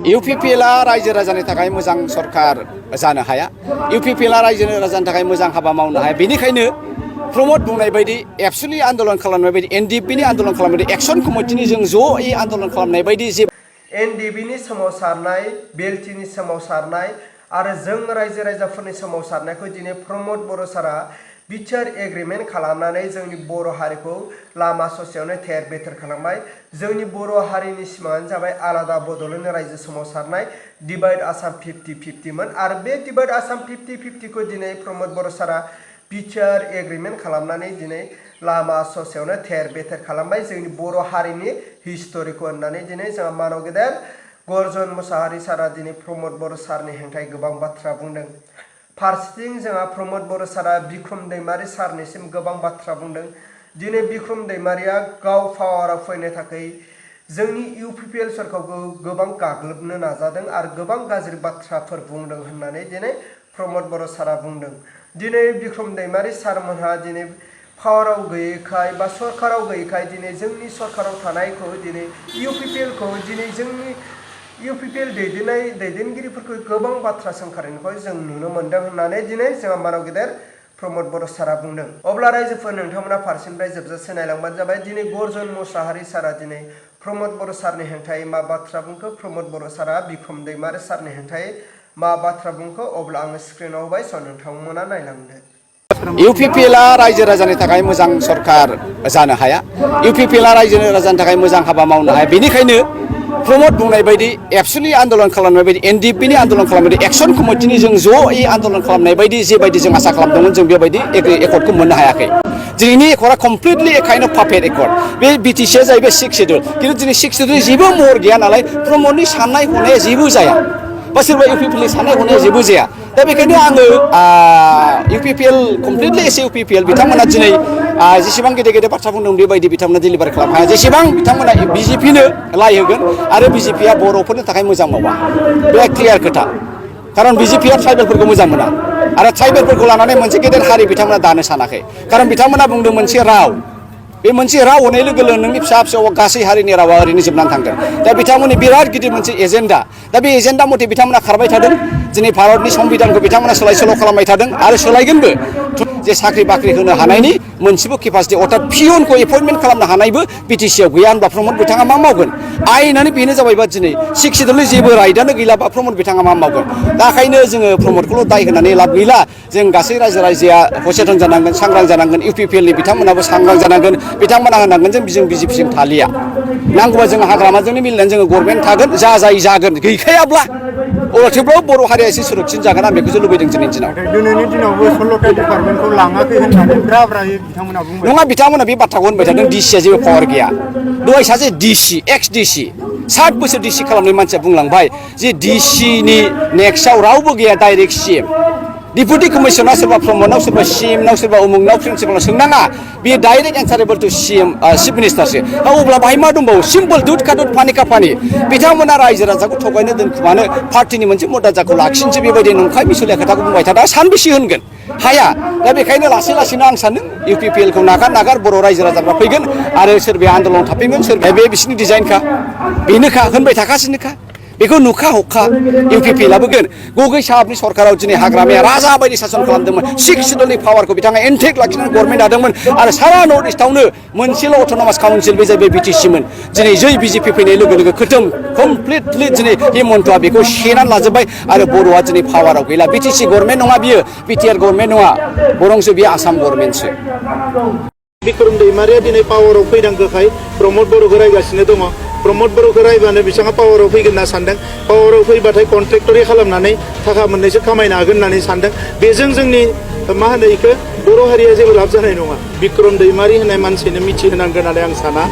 इउपिपिएलआ रायजो राजानि थाखाय मोजां सरकार जानो हाया इउपिपिएलआ रायजो राजानि थाखाय मोजां हाबा मावनो हाया बेनिखायनो प्रमोद बुंनाय बायदि एबसुलि आन्दोलन खालामनाय बायदि एनडिपिनि आन्दोलन खालामनाय बायदि एक्सन कमिटिनि जों ज'यै आन्दोलन खालामनाय बायदि जे एनडिपिनि सोमावसारनाय बेलटिनि सोमावसारनाय आरो जों रायजो राजाफोरनि सोमावसारनायखौ दिनै प्रमोद बर' सारा बिचार एग्रिमेन्ट खालामनानै जोंनि बर' हारिखौ लामा ससेयावनो थेर बेथेर खालामबाय जोंनि बर' हारिनि सिमाङानो जाबाय आलादा बड'लेण्ड रायजो सोमावसारनाय डिवाइड आसाम 50-50 मोन आरो बे डिवाइड आसाम 50-50 खौ दिनै प्रमोद बर' सारा बिचार एग्रिमेन्ट खालामनानै दिनै लामा ससेयावनो थेर बेथेर खालामबाय जोंनि बर' हारिनि हिस्टरिखौ होननानै दिनै जोंहा मानव गेदेर गर्जन मोसाहारि सारा दिनै प्रमोद बर' सारनि हेंथायै गोबां बाथ्रा बुंदों फारसेथिं जोंहा प्रमोद बर' सारा बिक्रम दैमारि सारनिसिम गोबां बाथ्रा बुंदों दिनै बिक्रम दैमारिया गाव पावाराव फैनो थाखाय जोंनि इउपिपिएल सरकारखौ गोबां गाग्लोबनो नाजादों आरो गोबां गाज्रि बाथ्राफोर बुंदों होननानै दिनै प्रमोद बर' सारा बुंदों दिनै बिक्रम दैमारि सारमोनहा दिनै पावाराव गैयैखाय बा सरकाराव गैयैखाय दिनै जोंनि सरकाराव थानायखौ दिनै इउपिपिएलखौ दिनै जोंनि इउपिपिएल दैदेनगिरिफोरखौ गोबां बाथ्रा सोंखारिनायखौ जों नुनो मोन्दों होननानै दिनै जोंहा मानव गेदेर प्रमोद बर' सारा बुंदों अब्ला रायजोफोर नोंथांमोना फारसेनिफ्राय जोबजासे नायलांबानो जाबाय दिनै गर्जन मोसाहारि सारा दिनै प्रमोद बर' सारनि हेंथायै मा बाथ्रा बुंखो प्रमोद बर' सारा बिक्रम दैमारि सारनि हेंथायै मा बाथ्रा बुंखो अब्ला आङो स्क्रिनाव होबाय स' नोंथांमोना नायलांदो इउपिपिएलआ रायजो राजानि थाखाय मोजां सरकार जानो हाया इउपिपिएलआ रायजो राजानि थाखाय मोजां हाबा मावनो हाया बेनिखायनो प्रमोद बुंनाय बायदि एबसुलि आन्दोलन खालामनाय बायदि एनडिपिनि आन्दोलन खालामनाय बायदि एक्सन कमिटिनि जों ज'यै आन्दोलन खालामनाय बायदि जेबायदि जों आसा खालामदोंमोन जों बेबायदि एकर्डखौ मोननो हायाखै दिनैनि एकर्डआ completely a kind of perfect accord बे बिटिसिआ जाहैबाय 6 शेड्युल खिन्थु दिनै 6 शेड्युलनि जेबो महर गैया नालाय प्रमोदनि साननाय हनाया जेबो जाया बा सोरबा इउपिपिएलनि साननाय हनाया जेबो जाया दा बेखायनो आङो इउपिपिएल कमप्लिटलि एस इउपिपिएल बिथांमोना दिनै जेसेबां गेदेर गेदेर बाथ्रा बुंदों बेबायदि बिथांमोना डिलिभार खालामनो हाया जेसेबां बिथांमोना बिजेपिनो लाइ होगोन आरो बिजेपिआ बर'फोरनि थाखाय मोजां मावा बे क्लियार खोथा खारन बिजेपिआ ट्राइबेलफोरखौ मोजां मोना आरो ट्राइबेलफोरखौ लानानै मोनसे गेदेर हारि बिथांमोना दानो सानाखै खारन बिथांमोना बुंदों मोनसे राव बे मोनसे राव होनाय लोगो लोगो नोंनि फिसा फिसौ गासै हारिनि रावा ओरैनो जोबनानै थांगोन दा बिथांमोननि बिराद गिदिर मोनसे एजेन्डा दा बे एजेन्डा मथे बिथांमोना खारबाय थादों दिनै भारतनि संबिधानखौ बिथांमोना सोलाय सोल' खालामबाय थादों आरो सोलायगोनबो जे साख्रि बाख्रि होनो हानायनि मोनसेबो केपासिटि अर्थात पियनखौ एपइन्टमेन्ट खालामनो हानायबो बिटिसिआव गैया होनबा प्रमोद बिथाङा मा मावगोन आयेनानो बेनो जाबायबा दिनै 6 शेड्युलनि जेबो राइटआनो गैलाबा प्रमोद बिथाङा मा मावगोन दा ओंखायनो जोङो प्रमोदखौल' दाय होनानै लाब गैला जों गासै रायजो राजाया सचेतन जानांगोन सांग्रां जानांगोन इउपिपिएलनि बिथांमोनाबो सांग्रां जानांगोन बिथांमोना होनांगोन जों बिजेपिजों थालिया नांगौबा जों हाग्रामाजोंनो मिलायनानै जोङो गभर्नमेन्ट थागोन जा जाय जागोन गैखायाब्ला अब्ला थेवब्लाबो बर' हारिया एसे सुरक्षित जागोन आं बेखौसो लुबैदों दिनैनि दिनाव दिनैनि दिनावबो 16टा डिपार्टमेन्टखौ लाङाखै होननानै ब्रा-ब्रायै बिथांमोना बुंबाय नङा बिथांमोना बे बाथ्राखौ होनबाय थादों डिसिआ जेबो पावार गैया दहाय सासे डिसि एक्स डिसि 60 बोसोर डिसि खालामनाय मानसिया बुंलांबाय जे डिसिनि नेक्स्टआव रावबो गैया डाइरेक्ट सिएम डिपुटि कमिशनार सोरबा प्रमोदनाव सोरबा सिएमनाव सोरबा उमुगनाव प्रिन्सिपालनाव सोंनाङा बे डाइरेक्ट एन्सारेबल टु सिएम चिफ मिनिस्टारसो अब्ला बाहाय मा दंबावो सिम्पल दुध का दुध पानि का पानि बिथांमोना रायजो राजाखौ थगायनो दोनखुमानो पार्टिनि मोनसे मर्यादाखौ लाखिनोसो बेबायदि नंखाय मिसलिया खोथाखौ बुंबाय थादा सानबेसे होनगोन हाया दा बेखायनो लासै लासैनो आं सान्दों इउपिपिएलखौ नागार बर' रायजो राजाफ्रा फैगोन आरो सोरबाया आन्दोलन थाफैगोन सोरबाया बे बिसिनि डिजाइनखा बेनोखा होनबाय थाखासिनोखा बेखौ नुखा हखा इउपिपिएलआबो गोन गगै साहाबनि सरकाराव दिनै हाग्रामाया राजा बायदि सासन खालामदोंमोन 6 शेड्युलनि पावारखौ बिथाङा इनटेक लाखिनानै गभर्नमेन्ट दादोंमोन आरो सारा नर्थ इस्टआवनो मोनसेल' अट'नमास काउन्सिल बे जाहैबाय बिटिसिमोन दिनै जै बिजेपि फैनाय लोगो लोगो खोथोम कमप्लिटलि दिनै हिमन्तआ बेखौ सेनानै लाजोब्बाय आरो बर'आ दिनै पावाराव गैला बिटिसि गभर्नमेन्ट नङा बियो बिटिआर गभर्नमेन्ट नङा बरंसो बियो आसाम गभर्नमेन्टसो बिक्रम दैमारिया दिनै पावाराव फैनांगौखाय प्रमोद बर'खौ रायगासिनो दङ प्रमोद बर'खौ रायबानो बिथाङा पावाराव फैगोन होनना सानदों पावाराव फैबाथाय कन्ट्रेक्टरि खालामनानै थाखा मोननैसो खामायनो हागोन होननानै सानदों बेजों जोंनि मा होनो बेखौ बर' हारिया जेबो लाब जानाय नङा बिक्रम दैमारि होननाय मानसिनो मिथिहोनांगोन होननानै आं साना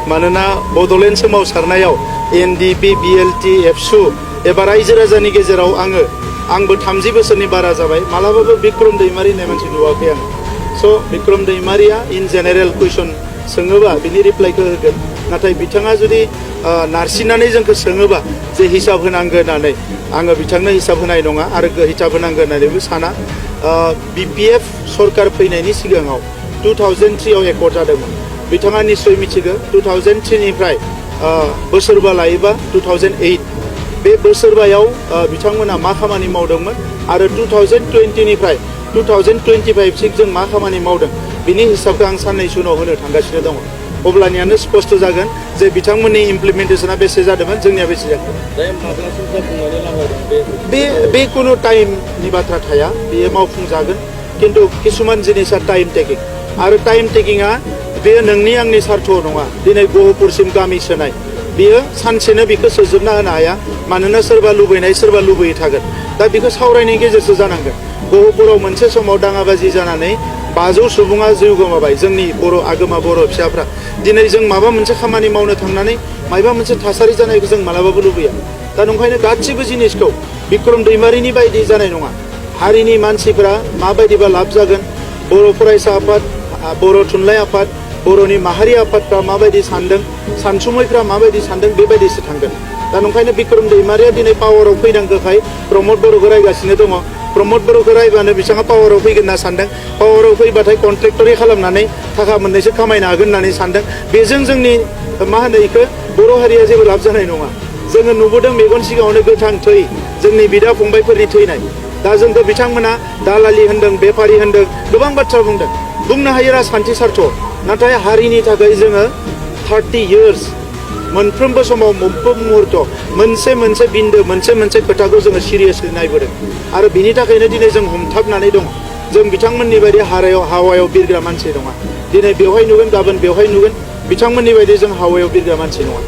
मानोना बड'लेण्ड सोमावसारनायाव एनडिपि बिएलटि एबसु एबा रायजो राजानि गेजेराव आंबो 30 बोसोरनि बारा जाबाय मालाबाबो बिक्रम दैमारि होननाय मानसि नुवाखै आं स' बिक्रम दैमारिया इन जेनेरेल कुइसन सोङोबा बिनि रिप्लाइखौ होगोन नाथाय बिथाङा जुदि नारसिननानै जोंखौ सोङोबा जे हिसाब होनांगोन होननानै आङो बिथांनो हिसाब होनाय नङा आरो हिसाब होनांगोन होननानैबो साना बिपिएफ सरकार फैनायनि सिगाङाव 2003 आव एकर्ड जादोंमोन बिथाङा निश्चय मिथिगौ 2003 निफ्राय बोसोरबा लायोबा 2008 बे बोसोरबायाव बिथांमोना मा खामानि मावदोंमोन आरो 2020निफ्राय 2025सिम जों मा खामानि मावदों बिनि हिसाबखौ आं साननैसो उनाव होनो थांगासिनो दङ अब्लानियानो स्पष्ट जागोन जे बिथांमोननि इमप्लिमेन्टेसना बेसे जादोंमोन जोंनिया बेसे जाखो बे कुनु टाइमनि बाथ्रा थाया बेयो मावफुंजागोन किन्तु किसुमान जिनिसा टाइम टेकिं आरो टाइम टेकिंआ बेयो नोंनि आंनि सार्थ नङा दिनै गहपुरसिम गामि सोनाय बियो सानसेनो बेखौ सोजोबना होनो हाया मानोना सोरबा लुबैनाय सोरबा लुबैयै थागोन दा बेखौ सावरायनायनि गेजेरजों जानांगोन गहपुराव मोनसे समाव दाङाबाजि जानानै 500 सुबुङा जिउ गोमाबाय जोंनि बर' आगोमा बर' फिसाफ्रा दिनै जों माबा मोनसे खामानि मावनो थांनानै माबा मोनसे थासारि जानायखौ जों मालाबाबो लुबैया दा नंखायनो गासिबो जिनिसखौ बिक्रम दैमारिनि बायदि जानाय नङा हारिनि मानसिफोरा माबायदिबा लाब जागोन बर' फरायसा आफाद बर' थुनलाइ आफाद बर'नि माहारि आफादफ्रा माबायदि सानदों सानसुमैफ्रा माबायदि सानदों बेबायदिसो थांगोन दा नंखायनो बिक्रम दैमारिया दिनै पावाराव फैनांगौखाय प्रमद बर'खौ रायगासिनो दङ प्रमद बर'खौ रायबानो बिथाङा पावाराव फैगोन होनना सानदों पावाराव फैबाथाय कन्ट्रेक्टरि खालामनानै थाखा मोननैसो खामायनो हागोन होननानै सानदों बेजों जोंनि मा होनो बेखौ बर' हारिया जेबो लाब जानाय नङा जोङो नुबोदों मेगन सिगाङावनो गोथां थै जोंनि बिदा फंबायफोरनि थैनाय दा जोंखौ बिथांमोना दालालि होनदों बेफारि होनदों गोबां बाथ्रा बुंनो हायो राजखान्थि सार्थ नाथाय हारिनि थाखाय जोङो 30 years मोनफ्रोमबो समाव मोनफ्रोम मुहुर्त मोनसे बिन्दो मोनसे खोथाखौ जोङो सिरियासलि नायबोदों आरो बिनि थाखायनो दिनै जों हमथाबनानै दङ जों बिथांमोननि बायदि हावायाव बिरग्रा मानसि नङा दिनै बेवहाय नुगोन गाबोन बेवहाय नुगोन बिथांमोननि बायदि जों हावायाव बिरग्रा मानसि नङा